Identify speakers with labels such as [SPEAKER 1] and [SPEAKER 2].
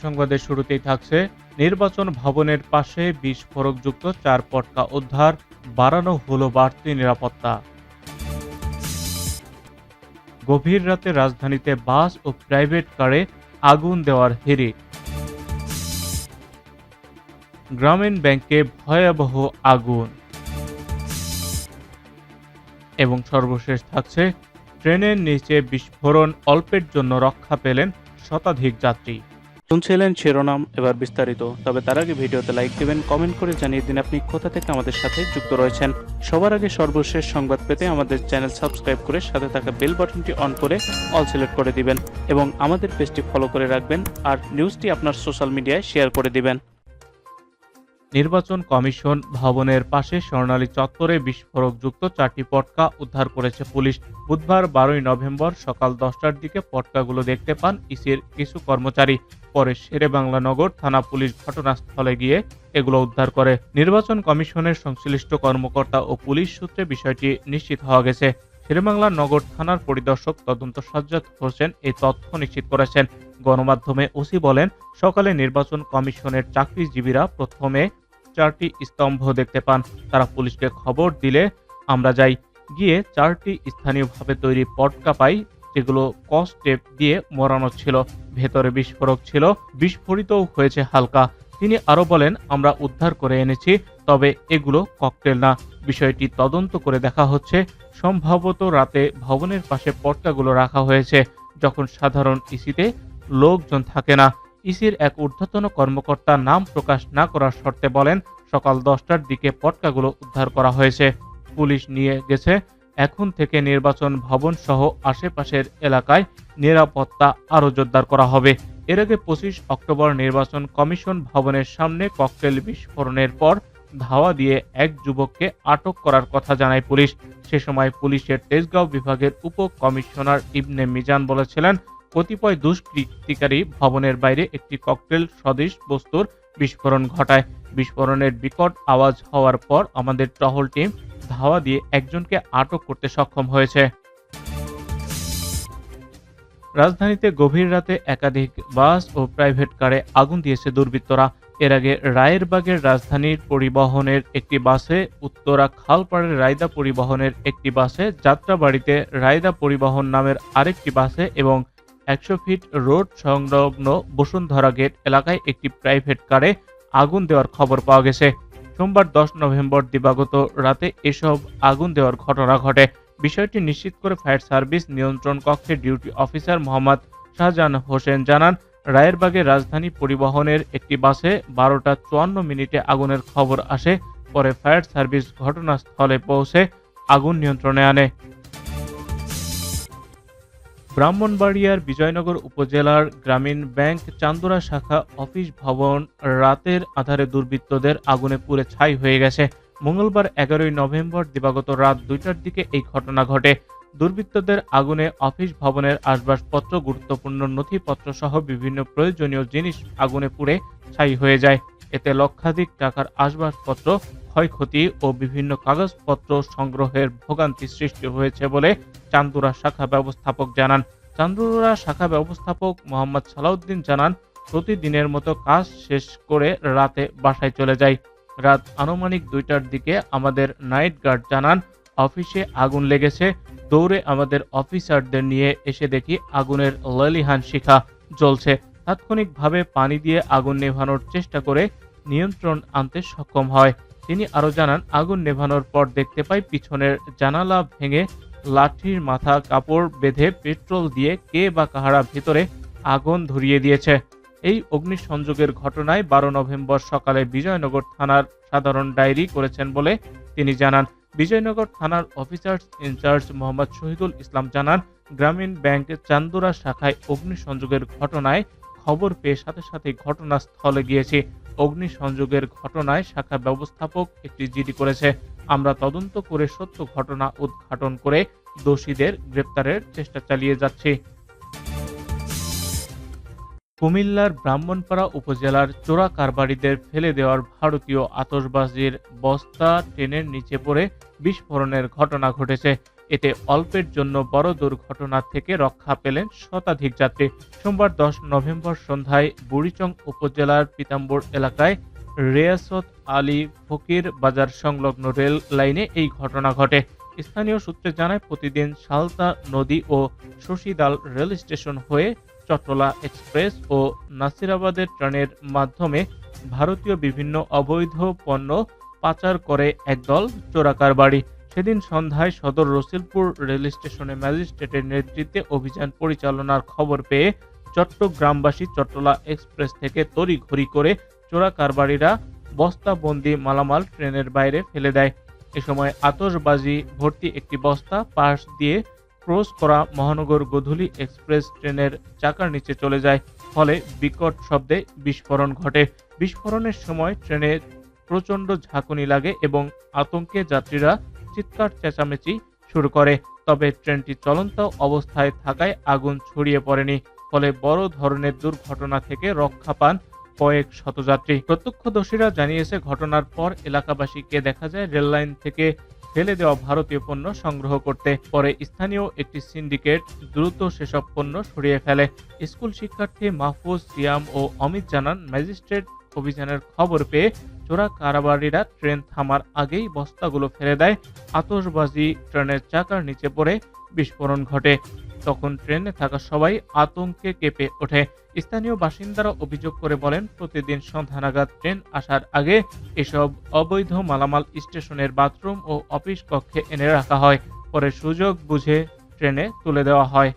[SPEAKER 1] সংবাদের শুরুতেই থাকছে নির্বাচন ভবনের পাশে বিস্ফোরকযুক্ত 4 পটকা উদ্ধার, বাড়ানো হলো বাড়তি নিরাপত্তা। গভীর রাতে রাজধানীতে বাস ও প্রাইভেট কারে আগুন দেওয়ার হিড়িক। গ্রামীণ ব্যাংকে ভয়াবহ আগুন। এবং সর্বশেষ থাকছে ট্রেনের নিচে বিস্ফোরণ, অল্পের জন্য রক্ষা পেলেন শতাধিক যাত্রী।
[SPEAKER 2] শুনছিলেন শিরোনাম, এবার বিস্তারিত। তবে তার আগে ভিডিওতে লাইক দিবেন, কমেন্ট করে জানিয়ে দিন আপনি কোথা থেকে আমাদের সাথে যুক্ত রয়েছেন। সবার আগে সর্বশেষ সংবাদ পেতে আমাদের চ্যানেল সাবস্ক্রাইব করে সাথে থাকা বেল বাটনটি অন করে অল সিলেক্ট করে দিবেন এবং আমাদের পেজটি ফলো করে রাখবেন আর নিউজটি আপনার সোশ্যাল মিডিয়ায় শেয়ার করে দিবেন।
[SPEAKER 1] নির্বাচন কমিশন ভবনের পাশে স্বর্ণালী চত্বরে বিস্ফোরকযুক্ত 4টি পটকা উদ্ধার করেছে পুলিশ। বুধবার 12ই নভেম্বর সকাল 10টার দিকে পটকাগুলো দেখতে পান ইসির কিছু কর্মচারী। পরে শেরেবাংলা নগর থানা পুলিশ ঘটনাস্থলে গিয়ে এগুলো উদ্ধার করে। নির্বাচন কমিশনের সংশ্লিষ্ট কর্মকর্তা ও পুলিশ সূত্রে বিষয়টি নিশ্চিত হওয়া গেছে। শেরেবাংলা নগর থানার পরিদর্শক তদন্ত সাজ্জাদ হোসেন এই তথ্য নিশ্চিত করেছেন। গণমাধ্যমে ওসি বলেন, সকালে নির্বাচন কমিশনের চাকরিজীবীরা প্রথমে 4টি স্তম্ভ দেখতে পান। তারা পুলিশকে খবর দিলে আমরা যাই, গিয়ে 4টি স্থানীয়ভাবে তৈরি পটকা পাই, যেগুলো কস টেপ দিয়ে মোড়ানো ছিল। ভেতরে বিস্ফোরক ছিল, বিস্ফোরিতও হয়েছে হালকা। তিনি আরো বলেন, আমরা উদ্ধার করে এনেছি, তবে এগুলো ককটেল না। বিষয়টি তদন্ত করে দেখা হচ্ছে। সম্ভবত রাতে ভবনের পাশে পটকাগুলো রাখা হয়েছে যখন সাধারণ ইসিতে লোকজন থাকে না। ইসির এক ঊর্ধ্বতন কর্মকর্তা নাম প্রকাশ না করার শর্তে বলেন, সকাল 10টার দিকে পটকাগুলো উদ্ধার করা হয়েছে, পুলিশ নিয়ে গেছে। এখন থেকে নির্বাচন ভবন সহ আশেপাশের এলাকায় নিরাপত্তা আরও জোরদার করা হবে। এর আগে 25 অক্টোবর নির্বাচন কমিশন ভবনের সামনে ককটেল বিস্ফোরণের পর ধাওয়া দিয়ে এক যুবককে আটক করার কথা জানায় পুলিশ। সে সময় পুলিশের তেজগাঁও বিভাগের উপ কমিশনার ইবনে মিজান বলেছিলেন, কতিপয় দুষ্কৃতিকারী ভবনের বাইরে একটি ককটেল সদৃশ বস্তুর বিস্ফোরণ ঘটায়। বিস্ফোরণের বিকট আওয়াজ হওয়ার পর আমাদের টহল টিম ধাওয়া দিয়ে একজনকে আটক করতে সক্ষম হয়েছে। রাজধানীতে গভীর রাতে একাধিক বাস ও প্রাইভেট কারে আগুন দিয়েছে দুর্বৃত্তরা। এর আগে রায়েরবাগের রাজধানীর পরিবহনের একটি বাসে, উত্তরা খালপাড়ের রায়দা পরিবহনের একটি বাসে, যাত্রাবাড়িতে রায়দা পরিবহন নামের আরেকটি বাসে এবং 100 ফিট রোড সংলগ্ন বসুন্ধরা গেট এলাকায় একটি প্রাইভেট কারে আগুন দেওয়ার খবর পাওয়া গেছে। সোমবার 10 নভেম্বর দিবাগত রাতে এসব আগুন দেওয়ার ঘটনা ঘটে। বিষয়টি নিশ্চিত করে ফায়ার সার্ভিস নিয়ন্ত্রণ কক্ষের ডিউটি অফিসার মোহাম্মদ শাহজাহান হোসেন জানান, রায়েরবাগের রাজধানী পরিবহনের একটি বাসে 12টা 54 মিনিটে আগুনের খবর আসে। পরে ফায়ার সার্ভিস ঘটনাস্থলে পৌঁছে আগুন নিয়ন্ত্রণে আনে। ব্রাহ্মণবাড়িয়ার বিজয়নগর উপজেলার গ্রামীণ ব্যাংক চান্দুরা শাখা অফিস ভবন রাতের আধারে দুর্বৃত্তদের আগুনে পুড়ে ছাই হয়ে গেছে। মঙ্গলবার 11ই নভেম্বর দিবাগত রাত 2টার দিকে এই ঘটনা ঘটে। দুর্বৃত্তদের আগুনে অফিস ভবনের আসবাবপত্র, গুরুত্বপূর্ণ নথিপত্র সহ বিভিন্ন প্রয়োজনীয় জিনিস আগুনে পুড়ে ছাই হয়ে যায়। এতে লক্ষাধিক টাকার আসবাবপত্র ক্ষয়ক্ষতি ও বিভিন্ন কাগজপত্র সংগ্রহের ভোগান্তি সৃষ্টি হয়েছে বলে চান্দুরা শাখা ব্যবস্থাপক জানান। চান্দুরা শাখা ব্যবস্থাপক মোহাম্মদ সালাউদ্দিন জানান, প্রতিদিনের মতো কাজ শেষ করে রাতে বাসায় চলে যাই। রাত আনুমানিক 2টার দিকে আমাদের নাইট গার্ড জানান, অফিসে আগুন লেগেছে। দৌড়ে আমাদের অফিসারদের নিয়ে এসে দেখি আগুনের লেলিহান শিখা জ্বলছে। তাৎক্ষণিকভাবে পানি দিয়ে আগুন নেভানোর চেষ্টা করে নিয়ন্ত্রণ আনতে সক্ষম হয়। তিনি আরও জানান, আগুন নেভানোর পর দেখতে পাই পিছনের জানালা ভেঙে লাঠির মাথা কাপড় বেঁধে পেট্রোল দিয়ে কে বা কাহারা ভেতরে আগুন ধরিয়ে দিয়েছে। এই অগ্নিসংযোগের ঘটনায় 12 নভেম্বর সকালে বিজয়নগর থানার সাধারণ ডায়েরি করেছেন বলে তিনি জানান। বিজয়নগর থানার অফিসার্স ইনচার্জ মোহাম্মদ শহীদুল ইসলাম জানান, গ্রামীণ ব্যাংক চান্দুরা শাখায় অগ্নিসংযোগের ঘটনায় খবর পেয়ে সাথে সাথে ঘটনাস্থলে গিয়েছি। অগ্নিসংযোগের ঘটনায় শাখা ব্যবস্থাপক একটি জিডি করেছে। আমরা তদন্ত করে সত্য ঘটনা উদ্ঘাটন করে দোষীদের গ্রেপ্তারের চেষ্টা চালিয়ে যাচ্ছি। কুমিল্লার ব্রাহ্মণপাড়া উপজেলার চোরা কারবারিদের ফেলে দেওয়ার ভারতীয় আতশবাজির বস্তা ট্রেনের নিচে পড়ে বিস্ফোরণের ঘটনা ঘটেছে। এতে অল্পের জন্য বড় দুর্ঘটনা থেকে রক্ষা পেলেন শতাধিক যাত্রী। সোমবার 10 নভেম্বর সন্ধ্যায় বুড়িচং উপজেলার পিতাম্বর এলাকায় রেয়াসত আলী ফকির বাজার সংলগ্ন রেল লাইনে এই ঘটনা ঘটে। স্থানীয় সূত্রে জানায়, প্রতিদিন সালতা নদী ও শশীদাল রেল স্টেশন হয়ে চট্টলা এক্সপ্রেস ও নাসিরাবাদের ট্রেনের মাধ্যমে ভারতীয় বিভিন্ন অবৈধ পণ্য পাচার করে একদল চোরাকারবারি। সেদিন সন্ধ্যায় সদর রসিলপুর রেল স্টেশনে ম্যাজিস্ট্রেটের নেতৃত্বে অভিযান পরিচালনার খবর পেয়ে চট্টগ্রামবাসী চট্টলা এক্সপ্রেস থেকে তড়িঘড়ি করে চোরাকারবারিরা বস্তাবন্দি মালামাল ট্রেনের বাইরে ফেলে দেয়। এ সময় আতশবাজি ভর্তি একটি বস্তা পাশ দিয়ে ক্রস করা মহানগর গোধূলী এক্সপ্রেস ট্রেনের চাকার নিচে চলে যায়। ফলে বিকট শব্দে বিস্ফোরণ ঘটে। বিস্ফোরণের সময় ট্রেনে প্রচণ্ড ঝাঁকুনি লাগে এবং আতঙ্কে যাত্রীরা চিৎকার চেঁচামেচি শুরু করে। তবে ট্রেনটি চলন্ত অবস্থায় থাকায় আগুন ছড়িয়ে পড়েনি। ফলে বড় ধরনের দুর্ঘটনা থেকে রক্ষা পান কয়েক শতযাত্রী। প্রত্যক্ষদর্শীরা জানিয়েছে, ঘটনার পর এলাকাবাসীকে দেখা যায় রেললাইন থেকে ফেলে দেওয়া ভারতীয় পণ্য সংগ্রহ করতে। পরে স্থানীয় একটি সিন্ডিকেট দ্রুত সেসব পণ্য সরিয়ে ফেলে। স্কুল শিক্ষার্থী মাহফুজ, সিয়াম ও অমিত জানান, ম্যাজিস্ট্রেট অভিযানের খবর পেয়ে চোরা কারবারিরা ট্রেন থামার আগেই বস্তাগুলো ফেলে দেয়। আতশবাজি ট্রেনের চাকার নিচে পড়ে বিস্ফোরণ ঘটে। তখন ট্রেনে থাকা সবাই আতঙ্কে কেঁপে ওঠে। স্থানীয় বাসিন্দারা অভিযোগ করে বলেন, প্রতিদিন সন্ধ্যা নাগাদ ট্রেন আসার আগে এসব অবৈধ মালামাল স্টেশনের বাথরুম ও অফিস কক্ষে এনে রাখা হয়। পরে সুযোগ বুঝে ট্রেনে তুলে দেওয়া হয়।